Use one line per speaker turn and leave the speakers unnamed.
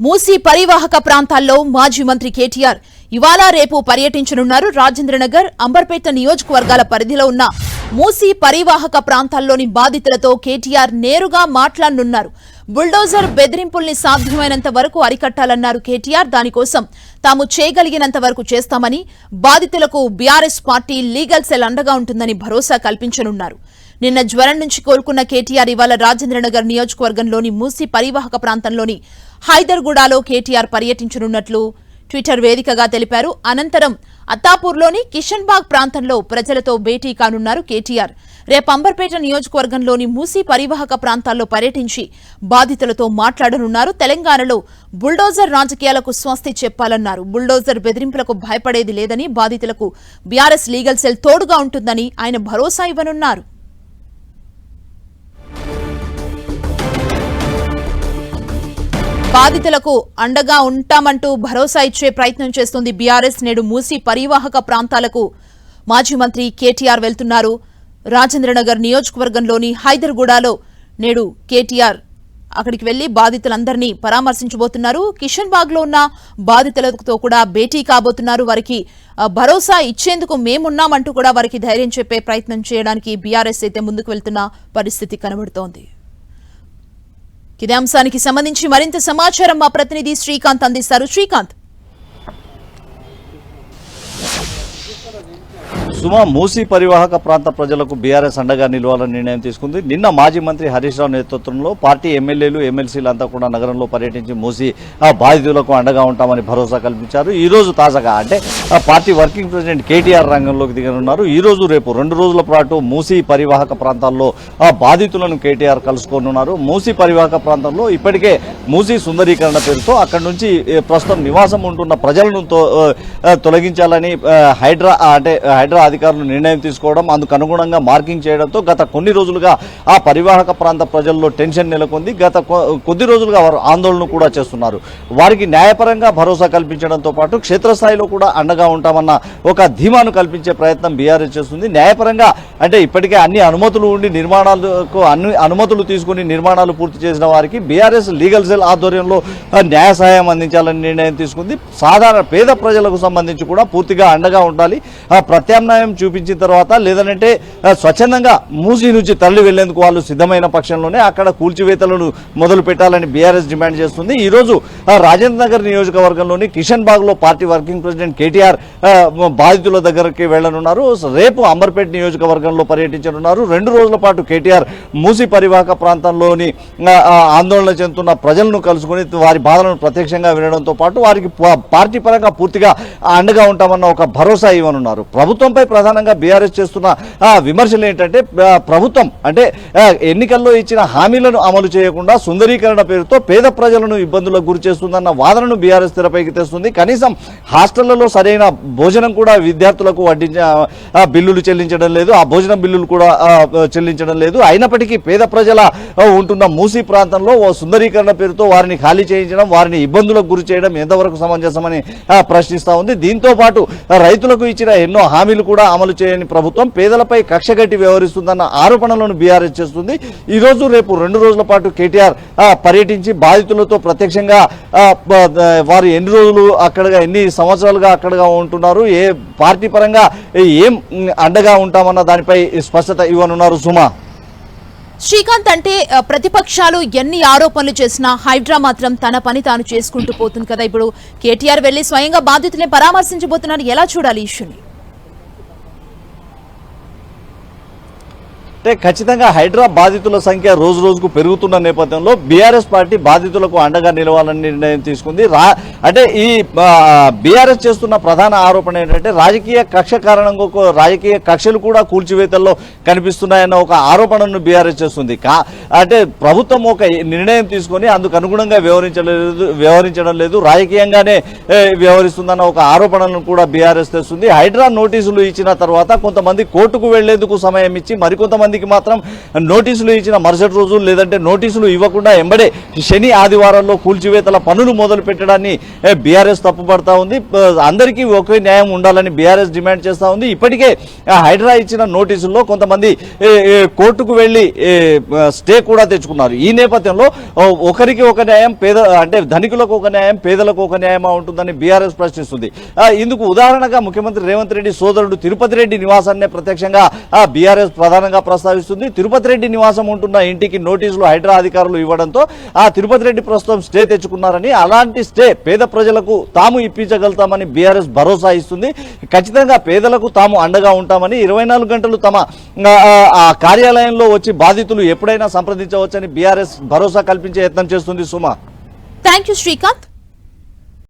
మూసీ పరివాహక ప్రాంతాల్లో మాజీ మంత్రి కేటీఆర్ ఇవాళ రేపు పర్యటించనున్నారు. రాజేంద్రనగర్, అంబర్పేట నియోజకవర్గాల పరిధిలో ఉన్న మూసీ పరివాహక ప్రాంతాల్లోని బాధితులతో కేటీఆర్ నేరుగా మాట్లాడనున్నారు. బుల్డోజర్ బెదిరింపుల్ని సాధ్యమైనంత వరకు అరికట్టాలన్నారు కేటీఆర్. దానికోసం తాము చేయగలిగినంత వరకు చేస్తామని, బాధితులకు బీఆర్ఎస్ పార్టీ లీగల్ సెల్ అండగా ఉంటుందని భరోసా కల్పించనున్నారు. నిన్న జ్వరం నుంచి కోలుకున్న కేటీఆర్ ఇవాళ రాజేంద్రనగర్ నియోజకవర్గంలోని మూసీ పరివాహక ప్రాంతంలోని హైదర్గూడలో కేటీఆర్ పర్యటించనున్నట్లు ట్విట్టర్ వేదికగా తెలిపారు. అనంతరం అత్తాపూర్లోని కిషన్బాగ్ ప్రాంతంలో ప్రజలతో భేటీ కానున్నారు కేటీఆర్. రేపు అంబర్పేట నియోజకవర్గంలోని మూసీ పరివాహక ప్రాంతాల్లో పర్యటించి బాధితులతో మాట్లాడనున్నారు. తెలంగాణలో బుల్డోజర్ రాజకీయాలకు స్వస్తి చెప్పాలన్నారు. బుల్డోజర్ బెదిరింపులకు భయపడేది లేదని, బాధితులకు బీఆర్ఎస్ లీగల్ సెల్ తోడుగా ఉంటుందని ఆయన భరోసా ఇవ్వనున్నారు. బాధితులకు అండగా ఉంటామంటూ భరోసా ఇచ్చే ప్రయత్నం చేస్తోంది బీఆర్ఎస్. నేడు మూసీ పరివాహక ప్రాంతాలకు మాజీ మంత్రి కేటీఆర్ వెళ్తున్నారు. రాజేంద్రనగర్ నియోజకవర్గంలోని హైదర్గూడలో నేడు కేటీఆర్ అక్కడికి వెళ్లి బాధితులందరినీ పరామర్శించబోతున్నారు. కిషన్బాగ్ లో ఉన్న బాధితులతో కూడా భేటీ కాబోతున్నారు. వారికి భరోసా ఇచ్చేందుకు మేమున్నామంటూ కూడా వారికి ధైర్యం చెప్పే ప్రయత్నం చేయడానికి బీఆర్ఎస్ అయితే ముందుకు వెళ్తున్న పరిస్థితి కనబడుతోంది. ఇదే అంశానికి సంబంధించి మరింత సమాచారం మా ప్రతినిధి శ్రీకాంత్ అందిస్తారు. శ్రీకాంత్,
సుమా, మూసీ పరివాహక ప్రాంత ప్రజలకు బీఆర్ఎస్ అండగా నిలవాలని నిర్ణయం తీసుకుంది. నిన్న మాజీ మంత్రి హరీష్ రావు నేతృత్వంలో పార్టీ ఎమ్మెల్యేలు, ఎమ్మెల్సీలు అంతా కూడా నగరంలో పర్యటించి మూసీ బాధితులకు అండగా ఉంటామని భరోసా కల్పించారు. ఈ రోజు తాజాగా అంటే పార్టీ వర్కింగ్ ప్రెసిడెంట్ కేటీఆర్ రంగంలోకి దిగనున్నారు. ఈ రోజు రేపు 2 రోజుల పాటు మూసీ పరివాహక ప్రాంతాల్లో బాధితులను కేటీఆర్ కలుసుకోనున్నారు. మూసీ పరివాహక ప్రాంతంలో ఇప్పటికే మూసీ సుందరీకరణ పేరుతో అక్కడి నుంచి ప్రస్తుతం నివాసం ఉంటున్న ప్రజలను తొలగించాలని హైడ్రా అధికారులు నిర్ణయం తీసుకోవడం, అందుకు అనుగుణంగా మార్కింగ్ చేయడంతో గత కొన్ని రోజులుగా ఆ పరివాహక ప్రాంత ప్రజల్లో టెన్షన్ నెలకొంది. గత కొద్ది రోజులుగా వారు ఆందోళన కూడా చేస్తున్నారు. వారికి న్యాయపరంగా భరోసా కల్పించడంతో పాటు క్షేత్రస్థాయిలో కూడా అండగా ఉంటామన్న ఒక ధీమాను కల్పించే ప్రయత్నం బీఆర్ఎస్ చేస్తుంది. న్యాయపరంగా అంటే ఇప్పటికే అన్ని అనుమతులు ఉండి అన్ని అనుమతులు తీసుకుని నిర్మాణాలు పూర్తి చేసిన వారికి బీఆర్ఎస్ లీగల్ సెల్ ఆధ్వర్యంలో న్యాయ సహాయం అందించాలని నిర్ణయం తీసుకుంది. సాధారణ పేద ప్రజలకు సంబంధించి కూడా పూర్తిగా అండగా ఉండాలి. ప్రత్యామ్నాయం చూపించిన తర్వాత లేదంటే స్వచ్ఛందంగా మూసీ నుంచి తరలి వెళ్లేందుకు వాళ్ళు సిద్ధమైన పక్షంలోనే అక్కడ కూల్చివేతలను మొదలు పెట్టాలని బీఆర్ఎస్ డిమాండ్ చేస్తుంది. ఈ రోజు రాజేంద్రనగర్ నియోజకవర్గంలోని కిషన్బాగ్ లో పార్టీ వర్కింగ్ ప్రెసిడెంట్ కేటీఆర్ బాధితుల దగ్గరికి వెళ్లనున్నారు. రేపు అంబర్పేట నియోజకవర్గంలో పర్యటించనున్నారు. 2 రోజుల పాటు కేటీఆర్ మూసీ పరివాహక ప్రాంతంలోని ఆందోళన చెందుతున్న ప్రజలను కలుసుకుని వారి బాధలను ప్రత్యక్షంగా వినడంతో పాటు వారికి పార్టీ పరంగా పూర్తిగా అండగా ఉంటామన్న ఒక భరోసా ఇవ్వనున్నారు. ప్రభుత్వంపై ప్రధానంగా బీఆర్ఎస్ చేస్తున్న విమర్శలు ఏంటంటే ప్రభుత్వం అంటే ఎన్నికల్లో ఇచ్చిన హామీలను అమలు చేయకుండా సుందరీకరణ పేరుతో పేద ప్రజలను ఇబ్బందులకు గురి చేస్తుందన్న వాదనను బీఆర్ఎస్ తెరపైకి తెస్తుంది. కనీసం హాస్టళ్లలో సరైన భోజనం కూడా విద్యార్థులకు బిల్లులు చెల్లించడం లేదు, ఆ భోజనం బిల్లులు కూడా చెల్లించడం లేదు. అయినప్పటికీ పేద ప్రజల ఉంటున్న మూసీ ప్రాంతంలో సుందరీకరణ పేరుతో వారిని ఖాళీ చేయించడం, వారిని ఇబ్బందులకు గురి చేయడం ఎంతవరకు సమంజసమని ప్రశ్నిస్తా ఉంది. దీంతో పాటు రైతులకు ఇచ్చిన ఎన్నో హామీలు కూడా అమలు చేయని ప్రభుత్వం పేదలపై కక్షగట్టి వ్యవహరిస్తుందన్న ఆరోపణలను బీఆర్ఎస్ చేస్తుంది. ఈ రోజు రేపు 2 రోజుల పాటు కేటీఆర్ పర్యటించి బాధితులతో ప్రత్యక్షంగా వారు ఎన్ని రోజులు ఎన్ని సంవత్సరాలుగా అక్కడగా ఉంటున్నారు, ఏ పార్టీ పరంగా ఏం అండగా ఉంటామన్న దానిపై స్పష్టత ఇవ్వనున్నారు. సుమా,
శ్రీకాంత్, అంటే ప్రతిపక్షాలు ఎన్ని ఆరోపణలు చేసినా హైడ్రా మాత్రం తన పని తాను చేసుకుంటూ పోతుంది కదా. ఇప్పుడు కేటీఆర్ వెళ్లి స్వయంగా బాధితుల్ని పరామర్శించబోతున్నారు. ఎలా చూడాలి ఇష్యూని?
అంటే ఖచ్చితంగా హైడ్రా బాధితుల సంఖ్య రోజు రోజుకు పెరుగుతున్న నేపథ్యంలో బీఆర్ఎస్ పార్టీ బాధితులకు అండగా నిలవాలని నిర్ణయం తీసుకుంది. అంటే ఈ బీఆర్ఎస్ చేస్తున్న ప్రధాన ఆరోపణ ఏంటంటే రాజకీయ కక్ష కారణంగా రాజకీయ కక్షలు కూడా కూల్చివేతల్లో కనిపిస్తున్నాయన్న ఒక ఆరోపణను బీఆర్ఎస్ చేస్తుంది. అంటే ప్రభుత్వం ఒక నిర్ణయం తీసుకొని అందుకు అనుగుణంగా వ్యవహరించడం లేదు, రాజకీయంగానే వ్యవహరిస్తుందన్న ఒక ఆరోపణను కూడా బీఆర్ఎస్ తెస్తుంది. హైడ్రా నోటీసులు ఇచ్చిన తర్వాత కొంతమంది కోర్టుకు వెళ్లేందుకు సమయం ఇచ్చి మరికొంతమంది కొంతమందికి మాత్రం నోటీసులు ఇచ్చిన మరుసటి రోజు లేదంటే నోటీసులు ఇవ్వకుండా ఎంబడే శని ఆదివారాల్లో కూల్చివేతల పనులు మొదలు పెట్టడాన్ని బీఆర్ఎస్ తప్పుపడతా ఉంది. అందరికీ ఒకే న్యాయం ఉండాలని బీఆర్ఎస్ డిమాండ్ చేస్తూ ఉంది. ఇప్పటికే హైడ్రా ఇచ్చిన నోటీసుల్లో కొంతమంది కోర్టుకు వెళ్లి స్టే కూడా తెచ్చుకున్నారు. ఈ నేపథ్యంలో ఒకరికి ఒక న్యాయం అంటే ధనికులకు ఒక న్యాయం పేదలకు ఒక న్యాయమా ఉంటుందని బీఆర్ఎస్ ప్రశ్నిస్తుంది. ఇందుకు ఉదాహరణగా ముఖ్యమంత్రి రేవంత్ రెడ్డి సోదరుడు తిరుపతి రెడ్డి నివాసాన్ని ప్రత్యక్షంగా బీఆర్ఎస్ ప్రధానంగా ప్రస్తావిస్తుంది. తిరుపతి రెడ్డి నివాసం ఉంటున్న ఇంటికి నోటీసులు హైడ్రా అధికారులు ఇవ్వడంతో ఆ తిరుపతి రెడ్డి ప్రస్తుతం స్టే తెచ్చుకున్నారని, అలాంటి స్టే పేద ప్రజలకు తాము ఇప్పించగలుగుతామని బీఆర్ఎస్ భరోసా ఇస్తుంది. ఖచ్చితంగా పేదలకు తాము అండగా ఉంటామని 24 గంటలు తమ కార్యాలయంలో వచ్చి బాధితులు ఎప్పుడైనా సంప్రదించవచ్చని బీఆర్ఎస్ భరోసా కల్పించే యత్నం చేస్తుంది. సుమా,
థ్యాంక్ యూ శ్రీకాంత్.